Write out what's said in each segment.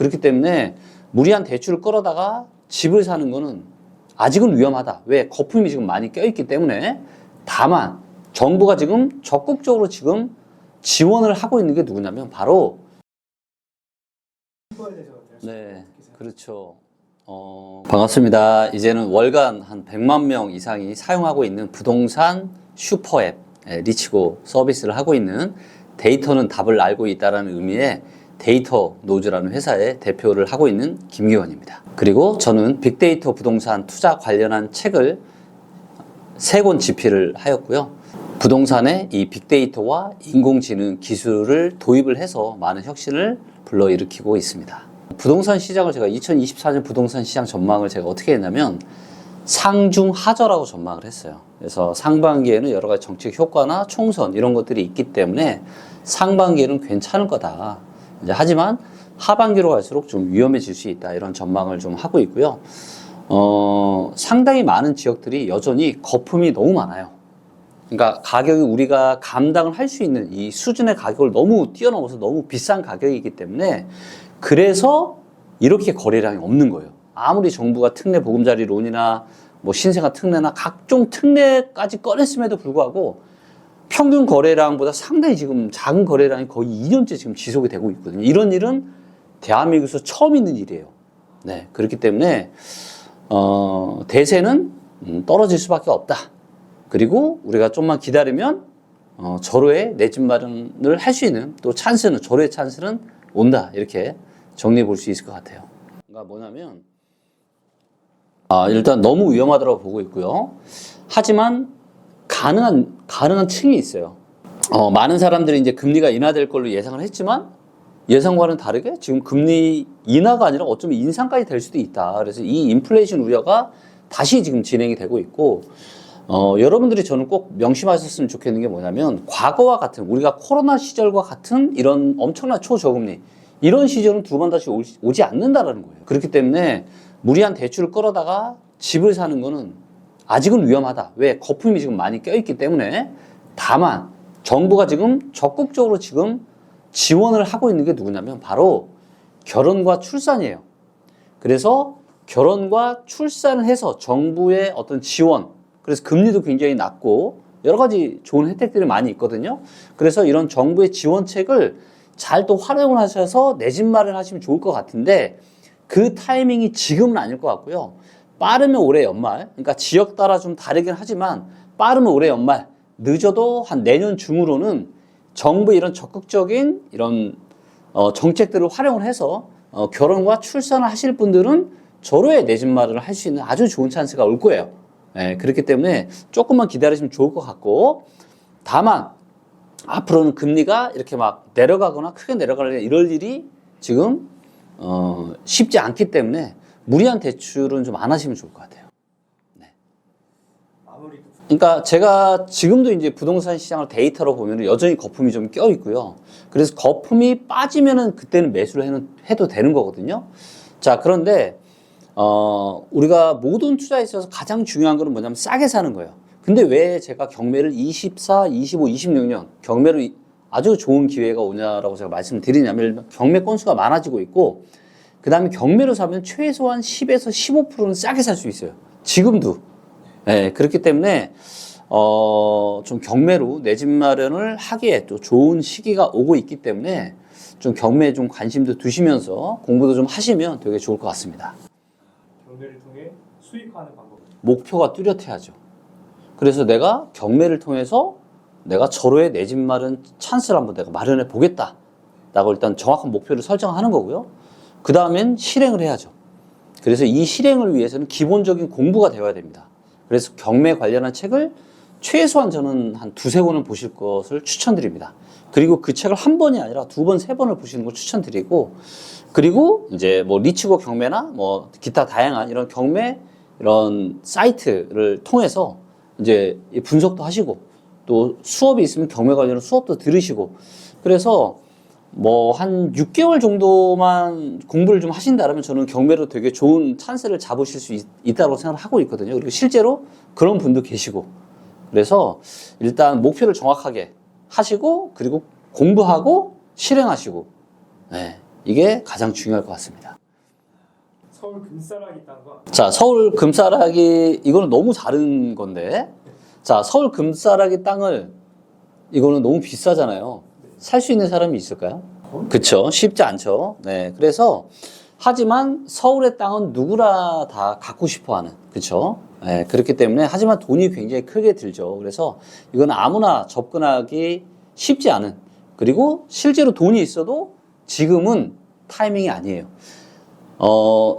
그렇기 때문에 무리한 대출을 끌어다가 집을 사는 거는 아직은 위험하다. 왜? 거품이 지금 많이 껴있기 때문에. 다만 정부가 지금 적극적으로 지금 지원을 하고 있는 게 누구냐면 바로 네, 그렇죠. 반갑습니다. 이제는 월간 한 100만 명 이상이 사용하고 있는 부동산 슈퍼앱 리치고 서비스를 하고 있는 데이터는 답을 알고 있다라는 의미의 데이터 노즈라는 회사의 대표를 하고 있는 김기원입니다. 그리고 저는 빅데이터 부동산 투자 관련한 책을 3권 집필을 하였고요. 부동산의 이 빅데이터와 인공지능 기술을 도입을 해서 많은 혁신을 불러일으키고 있습니다. 부동산 시장을 제가 2024년 부동산 시장 전망을 제가 어떻게 했냐면 상중하저라고 전망을 했어요. 그래서 상반기에는 여러 가지 정책 효과나 총선 이런 것들이 있기 때문에 상반기에는 괜찮을 거다. 하지만 하반기로 갈수록 좀 위험해질 수 있다. 이런 전망을 좀 하고 있고요. 상당히 많은 지역들이 여전히 거품이 너무 많아요. 그러니까 가격이 우리가 감당을 할 수 있는 이 수준의 가격을 너무 뛰어넘어서 너무 비싼 가격이기 때문에 그래서 이렇게 거래량이 없는 거예요. 아무리 정부가 특례 보금자리론이나 뭐 신생아 특례나 각종 특례까지 꺼냈음에도 불구하고 평균 거래량보다 상당히 지금 작은 거래량이 거의 2년째 지금 지속이 되고 있거든요. 이런 일은 대한민국에서 처음 있는 일이에요. 네, 그렇기 때문에 대세는 떨어질 수밖에 없다. 그리고 우리가 좀만 기다리면 절호의 내 집 마련을 할 수 있는 또 찬스는 절호의 찬스는 온다. 이렇게 정리해 볼 수 있을 것 같아요. 그러니까 뭐냐면 일단 너무 위험하다고 보고 있고요. 하지만 가능한 층이 있어요. 많은 사람들이 이제 금리가 인하될 걸로 예상을 했지만 예상과는 다르게 지금 금리 인하가 아니라 어쩌면 인상까지 될 수도 있다. 그래서 이 인플레이션 우려가 다시 지금 진행이 되고 있고 여러분들이 저는 꼭 명심하셨으면 좋겠는 게 뭐냐면 과거와 같은 우리가 코로나 시절과 같은 이런 엄청난 초저금리 이런 시절은 두 번 다시 오지 않는다라는 거예요. 그렇기 때문에 무리한 대출을 끌어다가 집을 사는 거는 아직은 위험하다. 왜? 거품이 지금 많이 껴있기 때문에. 다만 정부가 지금 적극적으로 지금 지원을 하고 있는 게 누구냐면 바로 결혼과 출산이에요. 그래서 결혼과 출산을 해서 정부의 어떤 지원, 그래서 금리도 굉장히 낮고 여러 가지 좋은 혜택들이 많이 있거든요. 그래서 이런 정부의 지원책을 잘 또 활용을 하셔서 내 집 마련하시면 좋을 것 같은데 그 타이밍이 지금은 아닐 것 같고요. 빠르면 올해 연말, 그러니까 지역 따라 좀 다르긴 하지만 빠르면 올해 연말, 늦어도 한 내년 중으로는 정부의 이런 적극적인 이런 정책들을 활용을 해서 결혼과 출산을 하실 분들은 절호의 내 집 마련을 할 수 있는 아주 좋은 찬스가 올 거예요. 네, 그렇기 때문에 조금만 기다리시면 좋을 것 같고, 다만 앞으로는 금리가 이렇게 막 내려가거나 크게 내려가거나 이럴 일이 지금 쉽지 않기 때문에 무리한 대출은 좀 안 하시면 좋을 것 같아요. 네. 그러니까 제가 지금도 이제 부동산 시장을 데이터로 보면 여전히 거품이 좀 껴 있고요. 그래서 거품이 빠지면은 그때는 매수를 해도 되는 거거든요. 자, 그런데 우리가 모든 투자에 있어서 가장 중요한 거는 뭐냐면 싸게 사는 거예요. 근데 왜 제가 경매를 24, 25, 26년 경매로 아주 좋은 기회가 오냐라고 제가 말씀을 드리냐면 경매 건수가 많아지고 있고 그 다음에 경매로 사면 최소한 10에서 15%는 싸게 살 수 있어요. 지금도. 네, 그렇기 때문에 좀 경매로 내 집 마련을 하기에 또 좋은 시기가 오고 있기 때문에 좀 경매에 좀 관심도 두시면서 공부도 좀 하시면 되게 좋을 것 같습니다. 경매를 통해 수익화하는 방법. 목표가 뚜렷해야죠. 그래서 내가 경매를 통해서 내가 절호의 내 집 마련 찬스를 한번 내가 마련해 보겠다. 라고 일단 정확한 목표를 설정하는 거고요. 그 다음엔 실행을 해야죠. 그래서 이 실행을 위해서는 기본적인 공부가 되어야 됩니다. 그래서 경매 관련한 책을 최소한 저는 한 2-3권을 보실 것을 추천드립니다. 그리고 그 책을 한 번이 아니라 2번, 3번을 보시는 걸 추천드리고, 그리고 이제 뭐 리치고 경매나 뭐 기타 다양한 이런 경매 이런 사이트를 통해서 이제 분석도 하시고 또 수업이 있으면 경매 관련 수업도 들으시고, 그래서 뭐 한 6개월 정도만 공부를 좀 하신다면 저는 경매로 되게 좋은 찬스를 잡으실 수 있다고 생각을 하고 있거든요. 그리고 실제로 그런 분도 계시고, 그래서 일단 목표를 정확하게 하시고 그리고 공부하고 실행하시고, 네, 이게 가장 중요할 것 같습니다. 서울 금싸라기 땅과 자, 서울 금싸라기 이거는 너무 다른 건데, 자, 서울 금싸라기 땅을 이거는 너무 비싸잖아요. 살 수 있는 사람이 있을까요? 그쵸, 쉽지 않죠. 네, 그래서 하지만 서울의 땅은 누구나 다 갖고 싶어하는, 그쵸? 네, 그렇기 때문에 하지만 돈이 굉장히 크게 들죠. 그래서 이건 아무나 접근하기 쉽지 않은, 그리고 실제로 돈이 있어도 지금은 타이밍이 아니에요.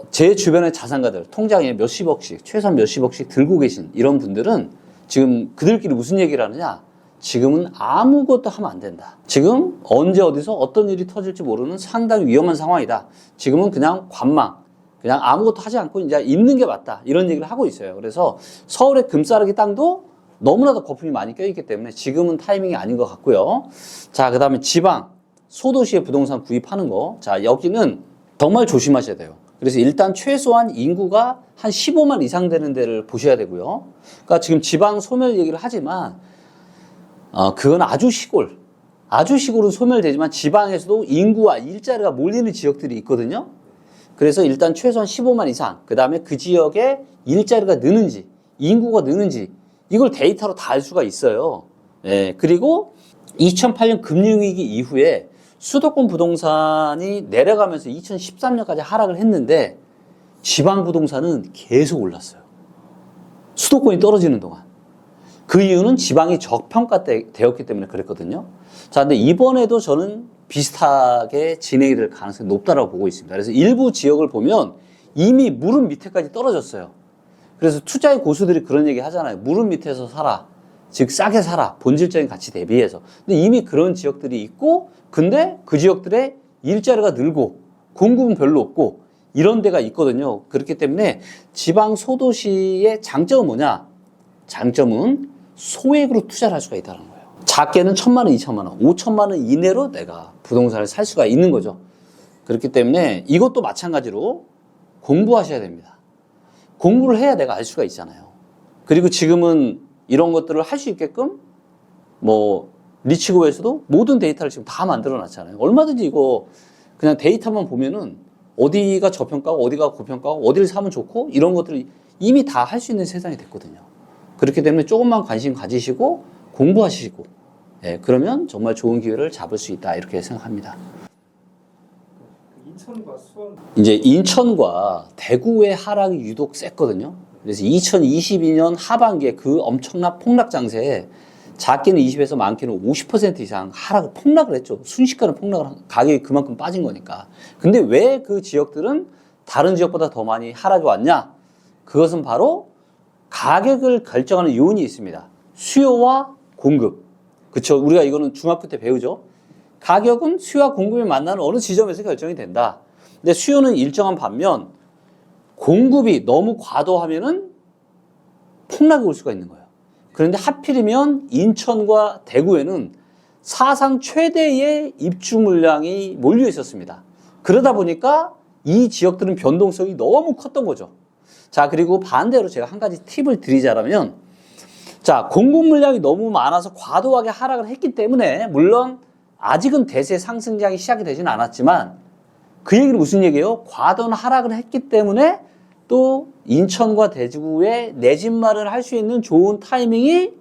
제 주변의 자산가들, 통장에 몇십억씩, 최소한 몇십억씩 들고 계신 이런 분들은 지금 그들끼리 무슨 얘기를 하느냐? 지금은 아무것도 하면 안 된다. 지금 언제 어디서 어떤 일이 터질지 모르는 상당히 위험한 상황이다. 지금은 그냥 관망, 그냥 아무것도 하지 않고 이제 있는 게 맞다. 이런 얘기를 하고 있어요. 그래서 서울의 금싸라기 땅도 너무나도 거품이 많이 껴있기 때문에 지금은 타이밍이 아닌 것 같고요. 자, 그 다음에 지방, 소도시의 부동산 구입하는 거. 자, 여기는 정말 조심하셔야 돼요. 그래서 일단 최소한 인구가 한 15만 이상 되는 데를 보셔야 되고요. 그러니까 지금 지방 소멸 얘기를 하지만 그건 아주 시골은 소멸되지만 지방에서도 인구와 일자리가 몰리는 지역들이 있거든요. 그래서 일단 최소한 15만 이상, 그 다음에 그 지역에 일자리가 느는지, 인구가 느는지, 이걸 데이터로 다 알 수가 있어요. 예, 그리고 2008년 금융위기 이후에 수도권 부동산이 내려가면서 2013년까지 하락을 했는데 지방 부동산은 계속 올랐어요. 수도권이 떨어지는 동안. 그 이유는 지방이 저평가되었기 때문에 그랬거든요. 자, 근데 이번에도 저는 비슷하게 진행이 될 가능성이 높다고 보고 있습니다. 그래서 일부 지역을 보면 이미 무릎 밑에까지 떨어졌어요. 그래서 투자의 고수들이 그런 얘기 하잖아요. 무릎 밑에서 사라. 즉 싸게 사라. 본질적인 가치 대비해서. 근데 이미 그런 지역들이 있고, 근데 그 지역들의 일자리가 늘고 공급은 별로 없고 이런 데가 있거든요. 그렇기 때문에 지방 소도시의 장점은 뭐냐? 장점은 소액으로 투자를 할 수가 있다는 거예요. 작게는 1,000만 원, 2,000만 원, 5,000만 원 이내로 내가 부동산을 살 수가 있는 거죠. 그렇기 때문에 이것도 마찬가지로 공부하셔야 됩니다. 공부를 해야 내가 알 수가 있잖아요. 그리고 지금은 이런 것들을 할 수 있게끔 리치고에서도 모든 데이터를 지금 다 만들어 놨잖아요. 얼마든지 이거 그냥 데이터만 보면은 어디가 저평가고 어디가 고평가고 어디를 사면 좋고 이런 것들을 이미 다 할 수 있는 세상이 됐거든요. 그렇기 때문에 조금만 관심 가지시고 공부하시고, 예, 그러면 정말 좋은 기회를 잡을 수 있다 이렇게 생각합니다. 인천과 수원 이제 인천과 대구의 하락이 유독 셌거든요. 그래서 2022년 하반기에 그 엄청난 폭락 장세에 작게는 20에서 많게는 50% 이상 폭락을 했죠. 순식간에 가격이 그만큼 빠진 거니까. 근데 왜 그 지역들은 다른 지역보다 더 많이 하락이 왔냐? 그것은 바로 가격을 결정하는 요인이 있습니다. 수요와 공급. 그쵸? 우리가 이거는 중학교 때 배우죠? 가격은 수요와 공급이 만나는 어느 지점에서 결정이 된다. 근데 수요는 일정한 반면 공급이 너무 과도하면은 폭락이 올 수가 있는 거예요. 그런데 하필이면 인천과 대구에는 사상 최대의 입주 물량이 몰려 있었습니다. 그러다 보니까 이 지역들은 변동성이 너무 컸던 거죠. 자, 그리고 반대로 제가 한 가지 팁을 드리자면, 자, 공급 물량이 너무 많아서 과도하게 하락을 했기 때문에, 물론 아직은 대세 상승장이 시작이 되지는 않았지만, 그 얘기는 무슨 얘기예요? 과도한 하락을 했기 때문에 또 인천과 대구에 내 집 마련을 할 수 있는 좋은 타이밍이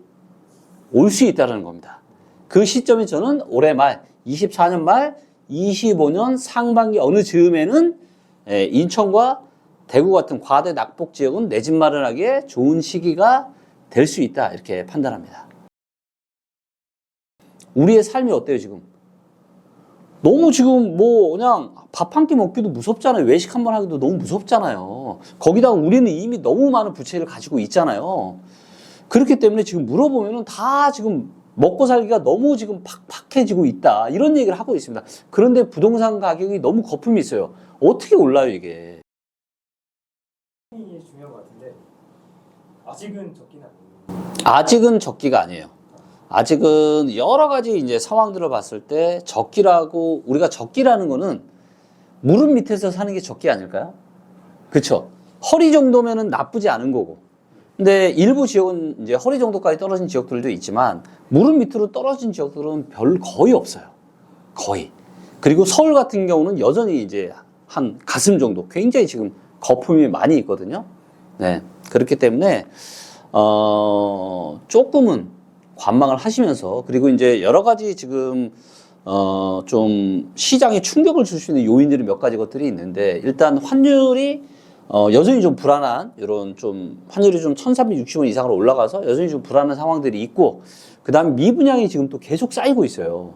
올 수 있다는 겁니다. 그 시점이 저는 올해 말, 24년 말, 25년 상반기 어느 즈음에는 인천과 대구 같은 과대 낙폭 지역은 내 집 마련하기에 좋은 시기가 될 수 있다 이렇게 판단합니다. 우리의 삶이 어때요 지금? 너무 지금 그냥 밥 한 끼 먹기도 무섭잖아요. 외식 한번 하기도 너무 무섭잖아요. 거기다가 우리는 이미 너무 많은 부채를 가지고 있잖아요. 그렇기 때문에 지금 물어보면은 다 지금 먹고 살기가 너무 지금 팍팍해지고 있다. 이런 얘기를 하고 있습니다. 그런데 부동산 가격이 너무 거품이 있어요. 어떻게 올라요, 이게? 이 중요한 것 같은데 아직은 적기는 아니에요. 아직은 적기가 아니에요. 아직은 여러 가지 이제 상황들을 봤을 때 우리가 적기라는 거는 무릎 밑에서 사는 게 적기 아닐까요? 그쵸? 허리 정도면은 나쁘지 않은 거고. 근데 일부 지역은 이제 허리 정도까지 떨어진 지역들도 있지만 무릎 밑으로 떨어진 지역들은 거의 없어요. 거의. 그리고 서울 같은 경우는 여전히 이제 한 가슴 정도 굉장히 지금 거품이 많이 있거든요. 네. 그렇기 때문에, 조금은 관망을 하시면서, 그리고 이제 여러 가지 지금, 좀 시장에 충격을 줄 수 있는 요인들이 몇 가지 것들이 있는데, 일단 환율이, 여전히 좀 불안한, 이런 좀, 환율이 좀 1360원 이상으로 올라가서 여전히 좀 불안한 상황들이 있고, 그 다음에 미분양이 지금 또 계속 쌓이고 있어요.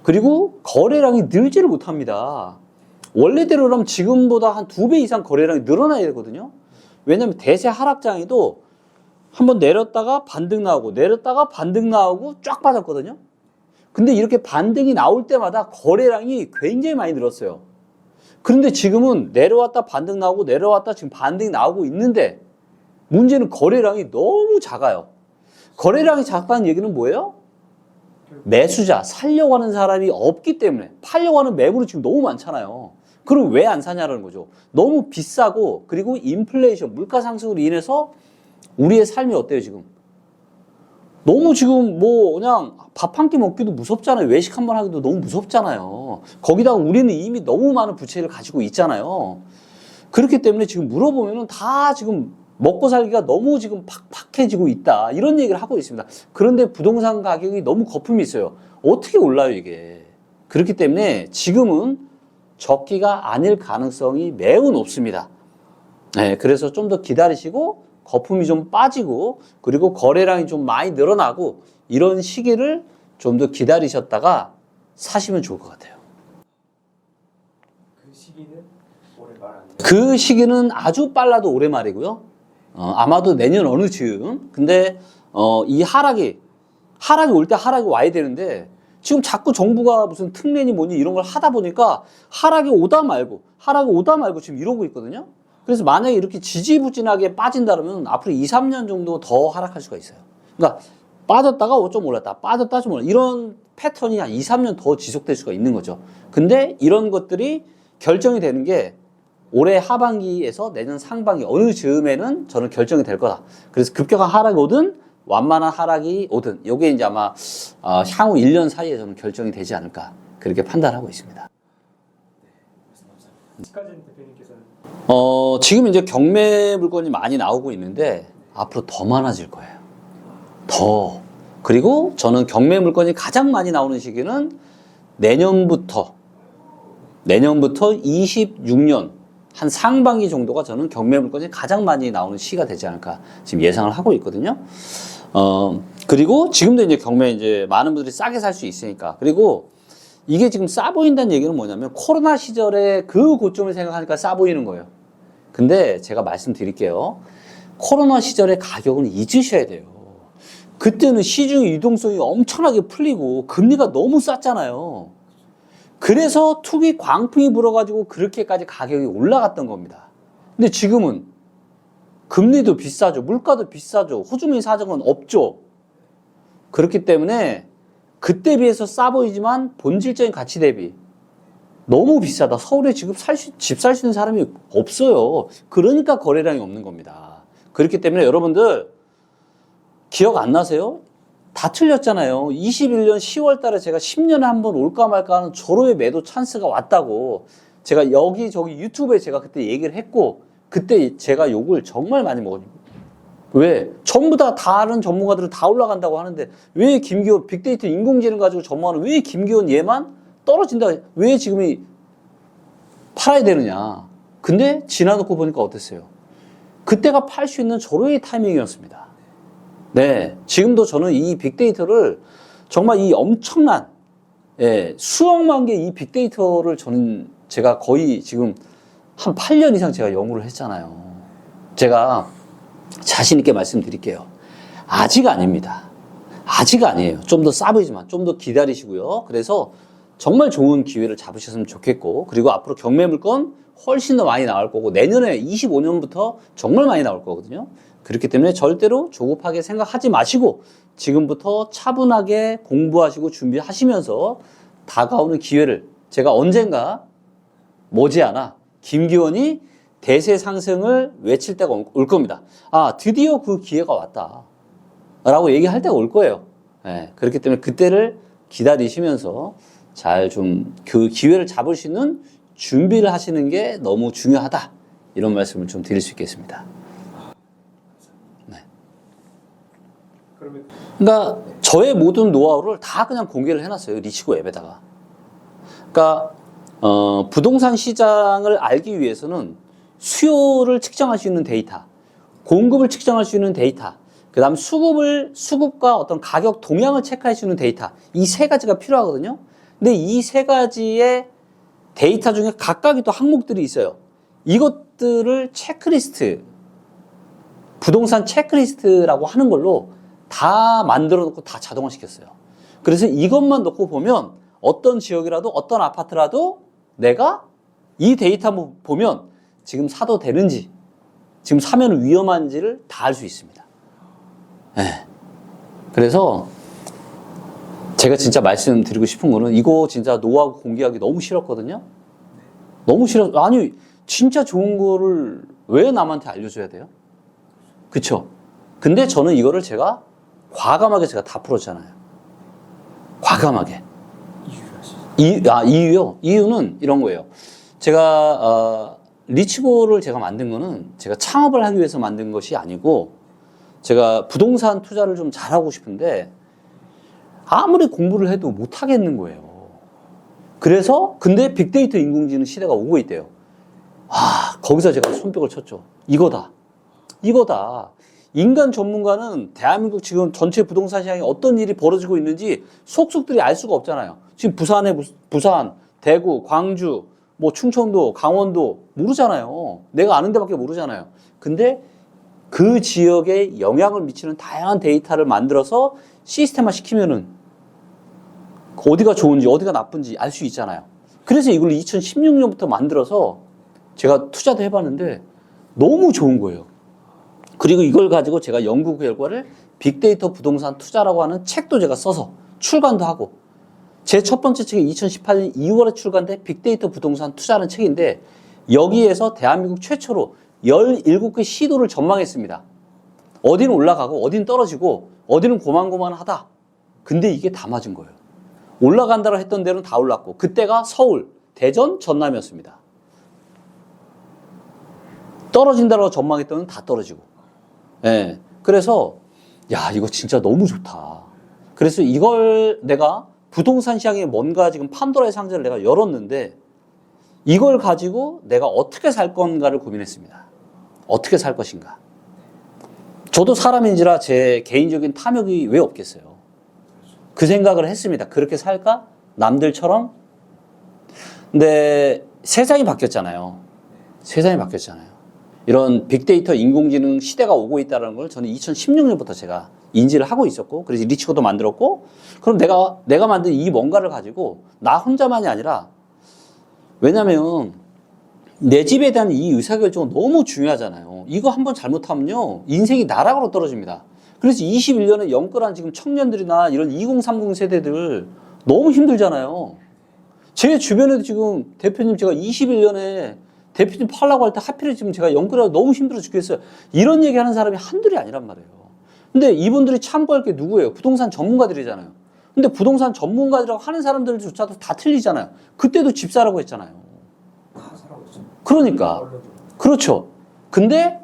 그리고 거래량이 늘지를 못합니다. 원래대로라면 지금보다 한 2배 이상 거래량이 늘어나야 되거든요. 왜냐면 대세 하락장에도 한번 내렸다가 반등 나오고 내렸다가 반등 나오고 쫙 빠졌거든요. 근데 이렇게 반등이 나올 때마다 거래량이 굉장히 많이 늘었어요. 그런데 지금은 내려왔다 반등 나오고 내려왔다 지금 반등이 나오고 있는데 문제는 거래량이 너무 작아요. 거래량이 작다는 얘기는 뭐예요? 매수자, 살려고 하는 사람이 없기 때문에, 팔려고 하는 매물이 지금 너무 많잖아요. 그럼 왜 안 사냐는 거죠. 너무 비싸고, 그리고 인플레이션, 물가 상승으로 인해서 우리의 삶이 어때요, 지금? 너무 지금 뭐 그냥 밥 한 끼 먹기도 무섭잖아요. 외식 한번 하기도 너무 무섭잖아요. 거기다가 우리는 이미 너무 많은 부채를 가지고 있잖아요. 그렇기 때문에 지금 물어보면은 다 지금 먹고 살기가 너무 지금 팍팍해지고 있다. 이런 얘기를 하고 있습니다. 그런데 부동산 가격이 너무 거품이 있어요. 어떻게 올라요, 이게? 그렇기 때문에 지금은 적기가 아닐 가능성이 매우 높습니다. 네, 그래서 좀 더 기다리시고 거품이 좀 빠지고 그리고 거래량이 좀 많이 늘어나고 이런 시기를 좀 더 기다리셨다가 사시면 좋을 것 같아요. 그 시기는 올해 말 안 돼요. 그 시기는 아주 빨라도 올해 말이고요. 아마도 내년 어느 즈음. 근데 이 하락이 올 때 하락이 와야 되는데 지금 자꾸 정부가 무슨 특례니 뭐니 이런 걸 하다 보니까 하락이 오다 말고 지금 이러고 있거든요. 그래서 만약에 이렇게 지지부진하게 빠진다면 앞으로 2, 3년 정도 더 하락할 수가 있어요. 그러니까 빠졌다가 좀 올랐다, 빠졌다 좀 올랐다. 이런 패턴이 한 2, 3년 더 지속될 수가 있는 거죠. 근데 이런 것들이 결정이 되는 게 올해 하반기에서 내년 상반기 어느 즈음에는 저는 결정이 될 거다. 그래서 급격한 하락이 오든 완만한 하락이 오든 이게 이제 아마 향후 1년 사이에 저는 결정이 되지 않을까 그렇게 판단하고 있습니다. 시가진 대표님께서는 지금 이제 경매 물건이 많이 나오고 있는데 앞으로 더 많아질 거예요. 더. 그리고 저는 경매 물건이 가장 많이 나오는 시기는 내년부터 26년 한 상반기 정도가 저는 경매 물건이 가장 많이 나오는 시기가 되지 않을까 지금 예상을 하고 있거든요. 그리고 지금도 이제 경매 이제 많은 분들이 싸게 살 수 있으니까. 그리고 이게 지금 싸 보인다는 얘기는 뭐냐면 코로나 시절에 그 고점을 생각하니까 싸 보이는 거예요. 근데 제가 말씀드릴게요. 코로나 시절의 가격은 잊으셔야 돼요. 그때는 시중 유동성이 엄청나게 풀리고 금리가 너무 쌌잖아요. 그래서 투기 광풍이 불어가지고 그렇게까지 가격이 올라갔던 겁니다. 근데 지금은 금리도 비싸죠. 물가도 비싸죠. 호주머니 사정은 없죠. 그렇기 때문에 그때 비해서 싸 보이지만 본질적인 가치 대비 너무 비싸다. 서울에 지금 집 살 수 있는 사람이 없어요. 그러니까 거래량이 없는 겁니다. 그렇기 때문에 여러분들 기억 안 나세요? 다 틀렸잖아요. 21년 10월 달에 제가 10년에 한 번 올까 말까 하는 절호의 매도 찬스가 왔다고 제가 여기저기 유튜브에 제가 그때 얘기를 했고 그때 제가 욕을 정말 많이 먹었어요. 왜? 전부 다 다른 전문가들은 다 올라간다고 하는데 왜 김기현 빅데이터 인공지능 가지고 전문가는 왜 김기현 얘만 떨어진다? 왜 지금이 팔아야 되느냐? 근데 지나놓고 보니까 어땠어요? 그때가 팔 수 있는 절호의 타이밍이었습니다. 네, 지금도 저는 이 빅데이터를 정말 이 엄청난 수억만 개 이 빅데이터를 저는 제가 거의 지금 한 8년 이상 제가 연구를 했잖아요. 제가 자신 있게 말씀드릴게요. 아직 아닙니다. 아직 아니에요. 좀 더 싸 보이지만 좀 더 기다리시고요. 그래서 정말 좋은 기회를 잡으셨으면 좋겠고 그리고 앞으로 경매 물건 훨씬 더 많이 나올 거고 내년에 25년부터 정말 많이 나올 거거든요. 그렇기 때문에 절대로 조급하게 생각하지 마시고 지금부터 차분하게 공부하시고 준비하시면서 다가오는 기회를 제가 언젠가 머지않아 김기현이 대세 상승을 외칠 때가 올 겁니다. 아, 드디어 그 기회가 왔다 라고 얘기할 때가 올 거예요. 네, 그렇기 때문에 그때를 기다리시면서 잘 좀 그 기회를 잡을 수 있는 준비를 하시는 게 너무 중요하다. 이런 말씀을 좀 드릴 수 있겠습니다. 네. 그러면 그러니까 저의 모든 노하우를 다 그냥 공개를 해놨어요. 리치고 앱에다가. 그러니까 부동산 시장을 알기 위해서는 수요를 측정할 수 있는 데이터, 공급을 측정할 수 있는 데이터, 그 다음 수급과 어떤 가격 동향을 체크할 수 있는 데이터, 이 세 가지가 필요하거든요. 근데 이 세 가지의 데이터 중에 각각의 또 항목들이 있어요. 이것들을 체크리스트, 부동산 체크리스트라고 하는 걸로 다 만들어 놓고 다 자동화 시켰어요. 그래서 이것만 놓고 보면 어떤 지역이라도 어떤 아파트라도 내가 이 데이터 한번 보면 지금 사도 되는지, 지금 사면 위험한지를 다 알 수 있습니다. 네. 그래서 제가 진짜 말씀드리고 싶은 거는 이거 진짜 노하우 공개하기 너무 싫었거든요. 너무 싫어. 아니 진짜 좋은 거를 왜 남한테 알려줘야 돼요? 그쵸? 근데 저는 이거를 제가 과감하게 제가 다 풀었잖아요. 과감하게. 이유요? 이유는 이런 거예요. 제가 리치고를 제가 만든 거는 제가 창업을 하기 위해서 만든 것이 아니고 제가 부동산 투자를 좀 잘하고 싶은데 아무리 공부를 해도 못 하겠는 거예요. 그래서 근데 빅데이터 인공지능 시대가 오고 있대요. 거기서 제가 손뼉을 쳤죠. 이거다. 인간 전문가는 대한민국 지금 전체 부동산 시장에 어떤 일이 벌어지고 있는지 속속들이 알 수가 없잖아요. 지금 부산, 대구, 광주, 뭐 충청도, 강원도 모르잖아요. 내가 아는 데밖에 모르잖아요. 근데 그 지역에 영향을 미치는 다양한 데이터를 만들어서 시스템화 시키면은 어디가 좋은지 어디가 나쁜지 알 수 있잖아요. 그래서 이걸 2016년부터 만들어서 제가 투자도 해봤는데 너무 좋은 거예요. 그리고 이걸 가지고 제가 연구 결과를 빅데이터 부동산 투자라고 하는 책도 제가 써서 출간도 하고 제 첫 번째 책이 2018년 2월에 출간된 빅데이터 부동산 투자라는 책인데 여기에서 대한민국 최초로 17개 시도를 전망했습니다. 어디는 올라가고 어디는 떨어지고 어디는 고만고만하다. 근데 이게 다 맞은 거예요. 올라간다고 했던 데는 다 올랐고 그때가 서울, 대전, 전남이었습니다. 떨어진다고 전망했던 데는 다 떨어지고. 예. 그래서 야 이거 진짜 너무 좋다. 그래서 이걸 내가 부동산 시장에 뭔가 지금 판도라의 상자를 내가 열었는데 이걸 가지고 내가 어떻게 살 건가를 고민했습니다. 어떻게 살 것인가. 저도 사람인지라 제 개인적인 탐욕이 왜 없겠어요. 그 생각을 했습니다. 그렇게 살까? 남들처럼? 근데 세상이 바뀌었잖아요. 세상이 바뀌었잖아요. 이런 빅데이터 인공지능 시대가 오고 있다는 걸 저는 2016년부터 제가 인지를 하고 있었고 그래서 리치고도 만들었고 그럼 내가 만든 이 뭔가를 가지고 나 혼자만이 아니라 왜냐면 내 집에 대한 이 의사결정은 너무 중요하잖아요. 이거 한번 잘못하면요 인생이 나락으로 떨어집니다. 그래서 21년에 영끌한 지금 청년들이나 이런 2030 세대들 너무 힘들잖아요. 제 주변에도 지금 대표님 제가 21년에 대표님 팔라고 할 때 하필 지금 제가 영끌하고 너무 힘들어 죽겠어요. 이런 얘기 하는 사람이 한둘이 아니란 말이에요. 근데 이분들이 참고할 게 누구예요? 부동산 전문가들이잖아요. 근데 부동산 전문가들이라고 하는 사람들조차도 다 틀리잖아요. 그때도 집사라고 했잖아요. 다 사라고 했죠. 그러니까. 그렇죠. 근데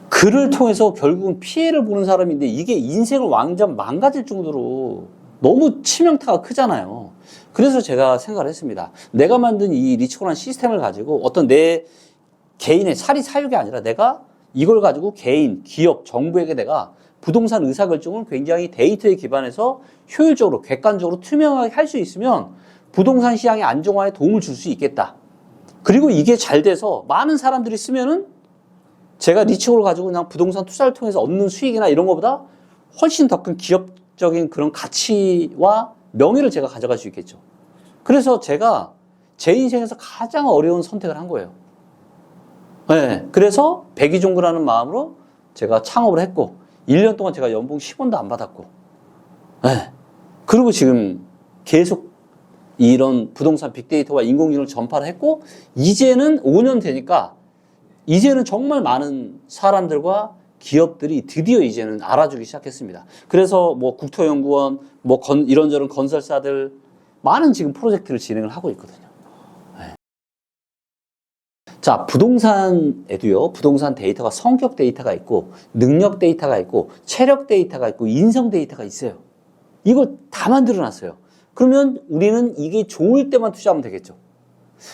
그를 통해서 결국은 피해를 보는 사람인데 이게 인생을 완전 망가질 정도로 너무 치명타가 크잖아요. 그래서 제가 생각을 했습니다. 내가 만든 이 리치고라는 시스템을 가지고 어떤 내 개인의 사리사욕이 아니라 내가 이걸 가지고 개인, 기업, 정부에게 내가 부동산 의사결정을 굉장히 데이터에 기반해서 효율적으로, 객관적으로, 투명하게 할 수 있으면 부동산 시장의 안정화에 도움을 줄 수 있겠다. 그리고 이게 잘 돼서 많은 사람들이 쓰면은 제가 리치고를 가지고 그냥 부동산 투자를 통해서 얻는 수익이나 이런 것보다 훨씬 더 큰 기업적인 그런 가치와 명예를 제가 가져갈 수 있겠죠. 그래서 제가 제 인생에서 가장 어려운 선택을 한 거예요. 네, 그래서 백이종구라는 마음으로 제가 창업을 했고 1년 동안 제가 연봉 10원도 안 받았고 네, 그리고 지금 계속 이런 부동산 빅데이터와 인공지능을 전파를 했고 이제는 5년 되니까 이제는 정말 많은 사람들과 기업들이 드디어 이제는 알아주기 시작했습니다. 그래서 뭐 국토연구원, 뭐 이런저런 건설사들, 많은 지금 프로젝트를 진행을 하고 있거든요. 네. 자, 부동산에도요, 부동산 데이터가 성격 데이터가 있고, 능력 데이터가 있고, 체력 데이터가 있고, 인성 데이터가 있어요. 이걸 다 만들어 놨어요. 그러면 우리는 이게 좋을 때만 투자하면 되겠죠.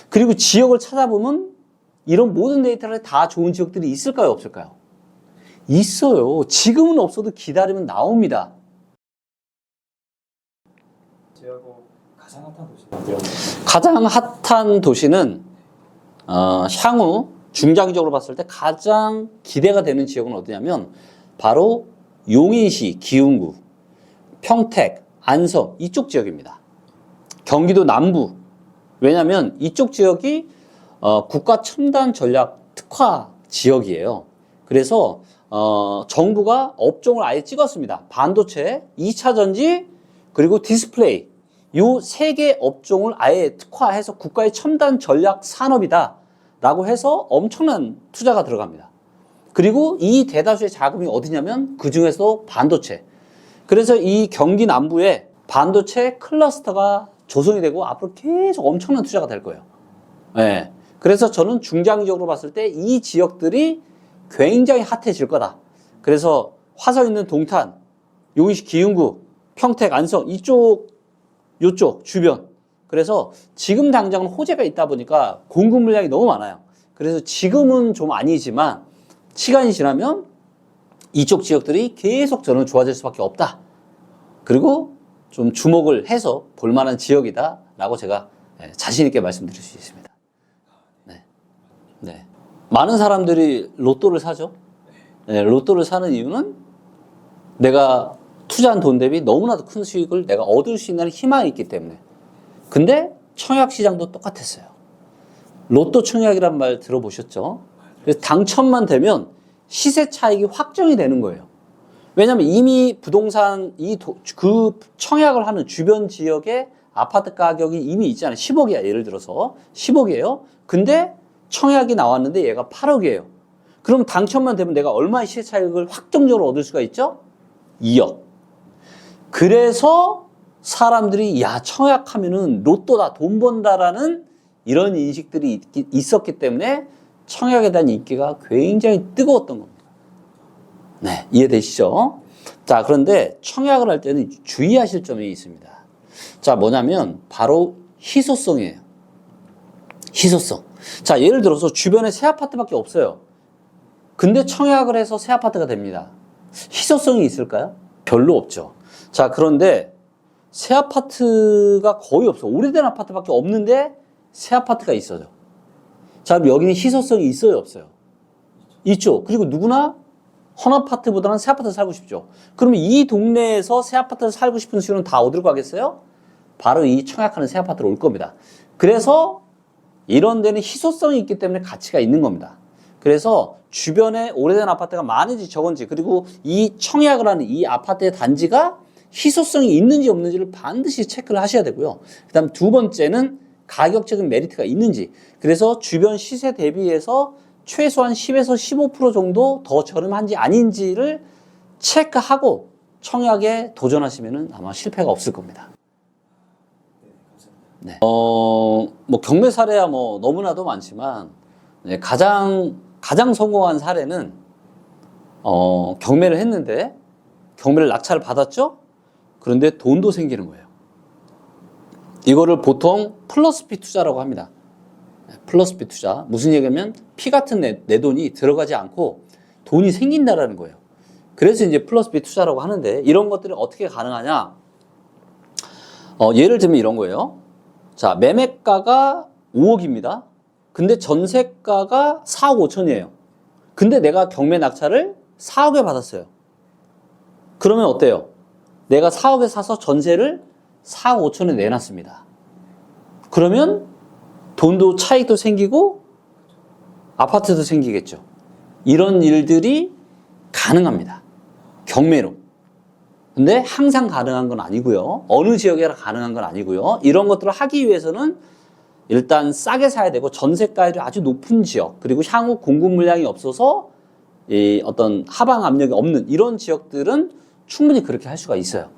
그리고 지역을 찾아보면 이런 모든 데이터를 다 좋은 지역들이 있을까요, 없을까요? 있어요. 지금은 없어도 기다리면 나옵니다. 지하고 가장 핫한 도시는 어디라고? 가장 핫한 도시는 향후 중장기적으로 봤을 때 가장 기대가 되는 지역은 어디냐면 바로 용인시 기흥구, 평택, 안성 이쪽 지역입니다. 경기도 남부. 왜냐하면 이쪽 지역이 국가 첨단 전략 특화 지역이에요. 그래서 정부가 업종을 아예 찍었습니다. 반도체, 2차 전지, 그리고 디스플레이 요 세 개 업종을 아예 특화해서 국가의 첨단 전략 산업이다 라고 해서 엄청난 투자가 들어갑니다. 그리고 이 대다수의 자금이 어디냐면 그 중에서 반도체. 그래서 이 경기 남부에 반도체 클러스터가 조성이 되고 앞으로 계속 엄청난 투자가 될 거예요. 네. 그래서 저는 중장기적으로 봤을 때 이 지역들이 굉장히 핫해질 거다. 그래서 화성 있는 동탄, 용인시 기흥구, 평택, 안성 요쪽 주변. 그래서 지금 당장은 호재가 있다 보니까 공급 물량이 너무 많아요. 그래서 지금은 좀 아니지만 시간이 지나면 이쪽 지역들이 계속 저는 좋아질 수밖에 없다. 그리고 좀 주목을 해서 볼만한 지역이다 라고 제가 자신 있게 말씀드릴 수 있습니다. 네. 네. 많은 사람들이 로또를 사죠. 네, 로또를 사는 이유는 내가 투자한 돈 대비 너무나도 큰 수익을 내가 얻을 수 있는 희망이 있기 때문에. 근데 청약 시장도 똑같았어요. 로또 청약이란 말 들어보셨죠? 그래서 당첨만 되면 시세 차익이 확정이 되는 거예요. 왜냐하면 이미 부동산 그 청약을 하는 주변 지역의 아파트 가격이 이미 있잖아요. 10억이야 예를 들어서 10억이에요. 근데 청약이 나왔는데 얘가 8억이에요. 그럼 당첨만 되면 내가 얼마의 시세 차익을 확정적으로 얻을 수가 있죠? 2억. 그래서 사람들이 야 청약하면은 로또다 돈 번다라는 이런 인식들이 있었기 때문에 청약에 대한 인기가 굉장히 뜨거웠던 겁니다. 네, 이해되시죠? 자, 그런데 청약을 할 때는 주의하실 점이 있습니다. 자, 뭐냐면 바로 희소성이에요. 희소성. 자, 예를 들어서 주변에 새 아파트밖에 없어요. 근데 청약을 해서 새 아파트가 됩니다. 희소성이 있을까요? 별로 없죠. 자, 그런데 새 아파트가 거의 없어. 오래된 아파트밖에 없는데 새 아파트가 있어요. 자, 그럼 여기는 희소성이 있어요, 없어요? 있죠. 그리고 누구나 헌 아파트보다는 새 아파트 살고 싶죠. 그러면 이 동네에서 새 아파트를 살고 싶은 수요는 다 어디로 가겠어요? 바로 이 청약하는 새 아파트로 올 겁니다. 그래서 이런 데는 희소성이 있기 때문에 가치가 있는 겁니다. 그래서 주변에 오래된 아파트가 많은지 적은지 그리고 이 청약을 하는 이 아파트의 단지가 희소성이 있는지 없는지를 반드시 체크를 하셔야 되고요. 그 다음 두 번째는 가격적인 메리트가 있는지. 그래서 주변 시세 대비해서 최소한 10에서 15% 정도 더 저렴한지 아닌지를 체크하고 청약에 도전하시면 아마 실패가 없을 겁니다. 네. 뭐 경매 사례야 뭐 너무나도 많지만 네, 가장 성공한 사례는 경매를 했는데 경매를 낙찰을 받았죠. 그런데 돈도 생기는 거예요. 이거를 보통 플러스 피 투자라고 합니다. 플러스 피 투자. 무슨 얘기냐면 피 같은 내 돈이 들어가지 않고 돈이 생긴다라는 거예요. 그래서 이제 플러스 피 투자라고 하는데 이런 것들이 어떻게 가능하냐? 예를 들면 이런 거예요. 자, 매매가가 5억입니다. 근데 전세가가 4억 5천이에요. 근데 내가 경매 낙찰을 4억에 받았어요. 그러면 어때요? 내가 4억에 사서 전세를 4억 5천에 내놨습니다. 그러면 돈도 차익도 생기고 아파트도 생기겠죠. 이런 일들이 가능합니다. 경매로. 근데 항상 가능한 건 아니고요. 어느 지역에 가능한 건 아니고요. 이런 것들을 하기 위해서는 일단 싸게 사야 되고 전세가율이 아주 높은 지역 그리고 향후 공급 물량이 없어서 이 어떤 하방 압력이 없는 이런 지역들은 충분히 그렇게 할 수가 있어요.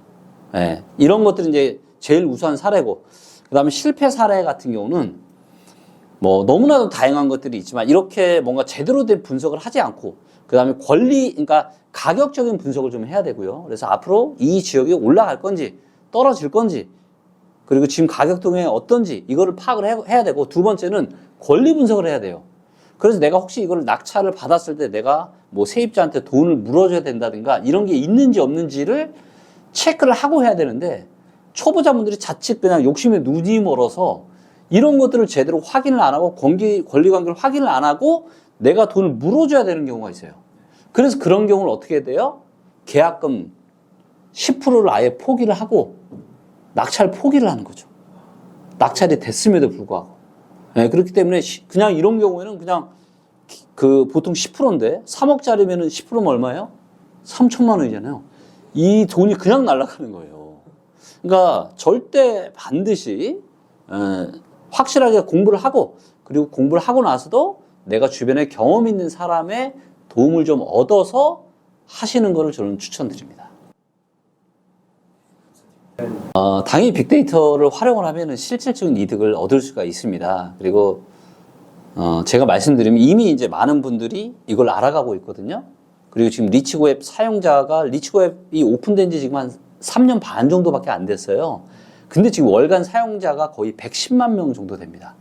예, 이런 것들은 이제 제일 우수한 사례고, 그 다음에 실패 사례 같은 경우는 뭐 너무나도 다양한 것들이 있지만 이렇게 뭔가 제대로 된 분석을 하지 않고, 그 다음에 그러니까 가격적인 분석을 좀 해야 되고요. 그래서 앞으로 이 지역이 올라갈 건지 떨어질 건지, 그리고 지금 가격 동향이 어떤지 이거를 파악을 해야 되고, 두 번째는 권리 분석을 해야 돼요. 그래서 내가 혹시 이걸 낙찰을 받았을 때 내가 뭐 세입자한테 돈을 물어줘야 된다든가 이런 게 있는지 없는지를 체크를 하고 해야 되는데, 초보자분들이 자칫 그냥 욕심에 눈이 멀어서 이런 것들을 제대로 확인을 안 하고 권리 관계를 확인을 안 하고 내가 돈을 물어줘야 되는 경우가 있어요. 그래서 그런 경우는 어떻게 해야 돼요? 계약금 10%를 아예 포기를 하고 낙찰 포기를 하는 거죠. 낙찰이 됐음에도 불구하고. 네, 그렇기 때문에 그냥 이런 경우에는 그냥 그 보통 10%인데 3억짜리면은 10%면 얼마예요? 3천만 원이잖아요. 이 돈이 그냥 날아가는 거예요. 그러니까 절대 반드시 확실하게 공부를 하고, 그리고 공부를 하고 나서도 내가 주변에 경험 있는 사람의 도움을 좀 얻어서 하시는 것을 저는 추천드립니다. 당연히 빅데이터를 활용을 하면 실질적인 이득을 얻을 수가 있습니다. 그리고 제가 말씀드리면 이미 이제 많은 분들이 이걸 알아가고 있거든요. 그리고 지금 리치고앱 사용자가, 리치고앱이 오픈된 지 지금 한 3년 반 정도밖에 안 됐어요. 근데 지금 월간 사용자가 거의 110만 명 정도 됩니다.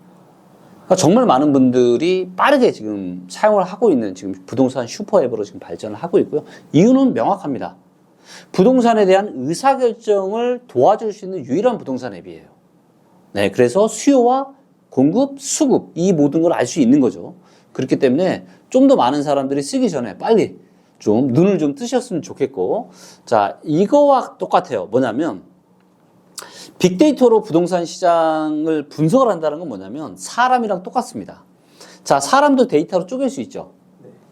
그러니까 정말 많은 분들이 빠르게 지금 사용을 하고 있는 지금 부동산 슈퍼앱으로 지금 발전을 하고 있고요. 이유는 명확합니다. 부동산에 대한 의사결정을 도와줄 수 있는 유일한 부동산 앱이에요. 네, 그래서 수요와 공급, 수급, 이 모든 걸 알 수 있는 거죠. 그렇기 때문에 좀 더 많은 사람들이 쓰기 전에 빨리 좀 눈을 좀 뜨셨으면 좋겠고, 자, 이거와 똑같아요. 뭐냐면 빅데이터로 부동산 시장을 분석을 한다는 건 뭐냐면 사람이랑 똑같습니다. 자, 사람도 데이터로 쪼갤 수 있죠.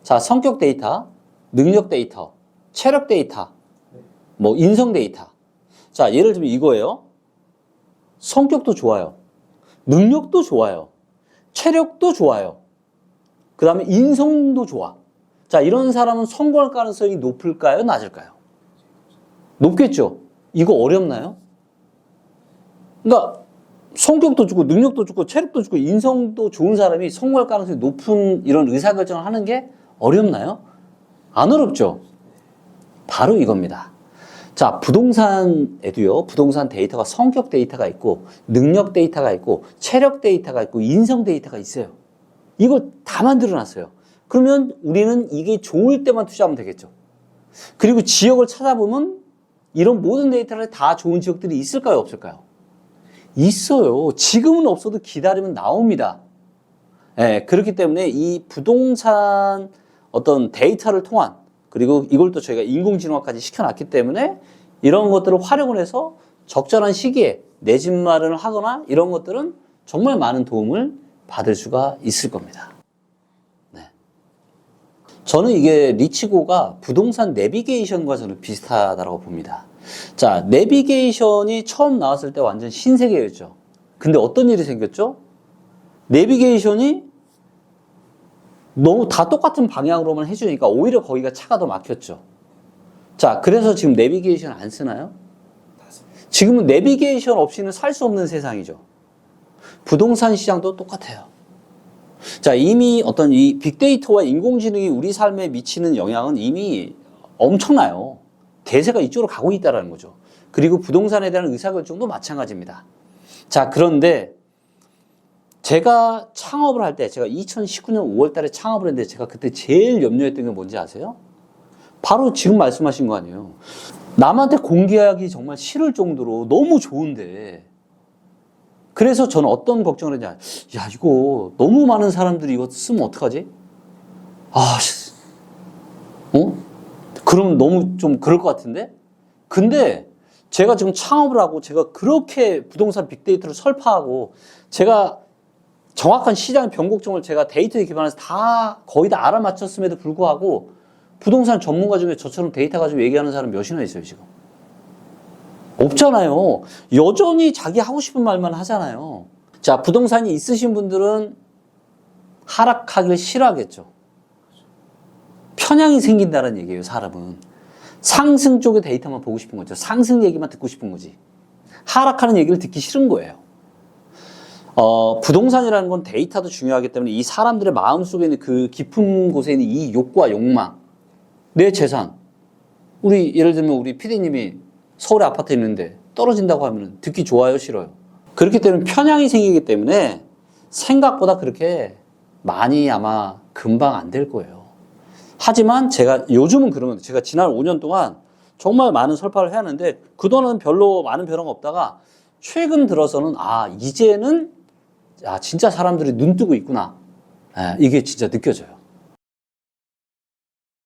자, 성격 데이터, 능력 데이터, 체력 데이터, 뭐 인성 데이터. 자, 예를 들면 이거예요. 성격도 좋아요. 능력도 좋아요. 체력도 좋아요. 그 다음에 인성도 좋아. 자, 이런 사람은 성공할 가능성이 높을까요? 낮을까요? 높겠죠? 이거 어렵나요? 그러니까 성격도 좋고 능력도 좋고 체력도 좋고 인성도 좋은 사람이 성공할 가능성이 높은 이런 의사결정을 하는 게 어렵나요? 안 어렵죠? 바로 이겁니다. 자, 부동산에도요, 부동산 데이터가 성격 데이터가 있고, 능력 데이터가 있고, 체력 데이터가 있고, 인성 데이터가 있어요. 이걸 다 만들어 놨어요. 그러면 우리는 이게 좋을 때만 투자하면 되겠죠. 그리고 지역을 찾아보면 이런 모든 데이터를 다 좋은 지역들이 있을까요? 없을까요? 있어요. 지금은 없어도 기다리면 나옵니다. 네, 그렇기 때문에 이 부동산 어떤 데이터를 통한, 그리고 이걸 또 저희가 인공지능화까지 시켜놨기 때문에 이런 것들을 활용을 해서 적절한 시기에 내 집 마련을 하거나 이런 것들은 정말 많은 도움을 받을 수가 있을 겁니다. 네. 저는 이게 리치고가 부동산 내비게이션과 저는 비슷하다고 봅니다. 자, 내비게이션이 처음 나왔을 때 완전 신세계였죠. 근데 어떤 일이 생겼죠? 내비게이션이 너무 다 똑같은 방향으로만 해주니까 오히려 거기가 차가 더 막혔죠. 자, 그래서 지금 내비게이션 안 쓰나요? 지금은 내비게이션 없이는 살 수 없는 세상이죠. 부동산 시장도 똑같아요. 자, 이미 어떤 이 빅데이터와 인공지능이 우리 삶에 미치는 영향은 이미 엄청나요. 대세가 이쪽으로 가고 있다는 거죠. 그리고 부동산에 대한 의사결정도 마찬가지입니다. 자, 그런데 제가 창업을 할 때, 제가 2019년 5월 달에 창업을 했는데 제가 그때 제일 염려했던 게 뭔지 아세요? 바로 지금 말씀하신 거 아니에요. 남한테 공개하기 정말 싫을 정도로 너무 좋은데, 그래서 저는 어떤 걱정을 했냐. 야, 이거 너무 많은 사람들이 이거 쓰면 어떡하지? 그럼 너무 좀 그럴 것 같은데? 근데 제가 지금 창업을 하고 제가 그렇게 부동산 빅데이터를 설파하고 제가 정확한 시장의 변곡점을 제가 데이터에 기반해서 거의 다 알아맞혔음에도 불구하고 부동산 전문가 중에 저처럼 데이터 가지고 얘기하는 사람 몇이나 있어요, 지금? 없잖아요. 여전히 자기 하고 싶은 말만 하잖아요. 자, 부동산이 있으신 분들은 하락하기를 싫어하겠죠. 편향이 생긴다는 얘기예요, 사람은. 상승 쪽의 데이터만 보고 싶은 거죠. 상승 얘기만 듣고 싶은 거지. 하락하는 얘기를 듣기 싫은 거예요. 부동산이라는 건 데이터도 중요하기 때문에 이 사람들의 마음속에 있는 그 깊은 곳에 있는 이 욕구와 욕망, 내 재산, 우리 예를 들면 우리 PD님이 서울에 아파트에 있는데 떨어진다고 하면 듣기 좋아요, 싫어요? 그렇기 때문에 편향이 생기기 때문에 생각보다 그렇게 많이 아마 금방 안 될 거예요. 하지만 제가 요즘은 그러면 제가 지난 5년 동안 정말 많은 설파를 해왔는데 그동안은 별로 많은 변화가 없다가 최근 들어서는 이제는 진짜 사람들이 눈 뜨고 있구나. 이게 진짜 느껴져요.